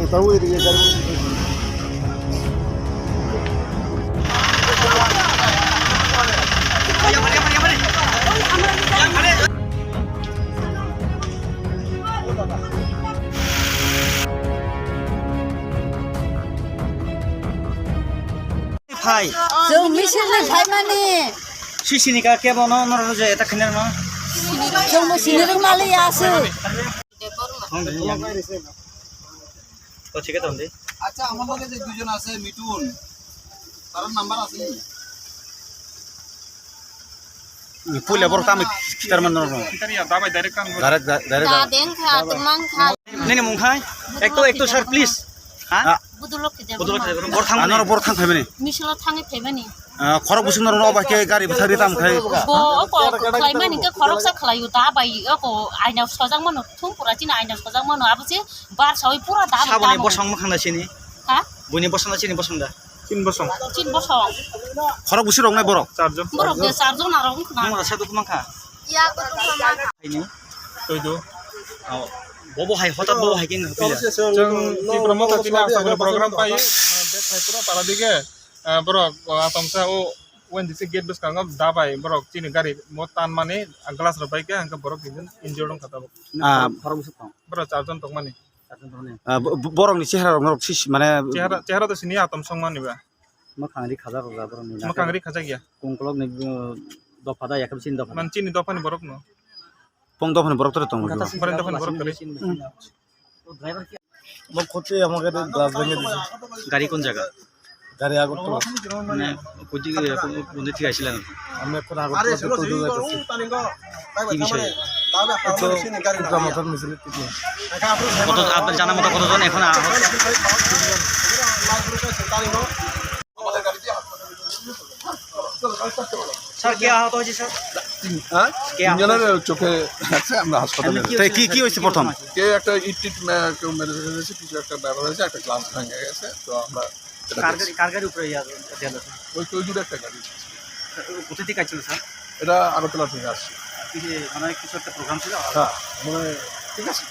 tahu itu ya dari ভাই जों मिसिनजों फाइ माने सिसिनिका के बनो नर जे एता खनेर न जों मिसिन रोंमालियासो তো ঠিক আছে তন্দে আচ্ছা আমার লগে যে দুইজন আছে মিটুন তার নাম্বার আছে পুলে বড় কাম কিতার মান ন ডাইরেক্ট दादें खा तुमां खा নেনে মুখাই একটু স্যার প্লিজ হ্যাঁ बुदुलक के বদল বড় থাং আনর বড় থাং ফাইবেনি मिसिनाव थाङै फाइबानि খরক বুসুন ন বাকে গাড়ি বথারি তাম খাই bo ko खालायमानि के खरकसा खालायो दा बाय को आइनाव सजां मानो थुम पुरा दिन आइनाव सजां मानो आबुसे बार सावै पुरा दा সাবনে বসং মখানা চিনি हा বনি বসনা চিনি বসংদা চিন বসং चिन बसं খরক বুসি রং নাই বড় চারজন borok de sarjon arong na নং রাসা তো মাখা ya ko tu sama আইনি তইদো ববো হাই হঠাৎ ববো হাই কিন হইলা जों di promo katina sabar program pai bet sai pura para dige borok atomsa o wen disi gate bus kangam dabai borok chini gari motan mane glass robai ke angka borok din injured dong kata খরক বুসি তো borok charjon tong mane বরং নি চেহারা রং cis মানে chehara to sini atom song mane ba মখানি খাজা রগা বরং নি makangri khaja gya কংকলক নি দফাদা ইয়াকব চিন দফা man chini dopani borok no পং দফানি বরক তরে তং barin dopani borok kare মোক কতে আমাকে গ্লাস ভেঙে দিছে গাড়ি কোন জায়গা গাড়ি আগত তো মানে কোজি কোন ঠিক আইছিল না আমি এখন আগত তো তো যাইতেছি কি বিষয়ে তো মতন মিছিল কি কত আপনার জানা মতো কতজন এখন আহত স্যার কে আহত হয়েছে স্যার হ্যাঁ কে আহত ইঞ্জিনিয়ারের চোখে আছে আমরা হাসপাতালে কি হয়েছে প্রথম কে একটা ইট কেউ মেরে ফেলেছে কিছু একটা ব্যাপার হয়েছে একটা গ্লাস ভেঙে গেছে তো আমরা কার গাড়ি উপরে দেয়াল ওই দূরে একটা গাড়ি কোথা থেকে আসছিল স্যার এটা আগরতলা থেকে আসছে মানে কিছু একটা প্রোগ্রাম ছিল হ্যাঁ মানে ঠিক আছে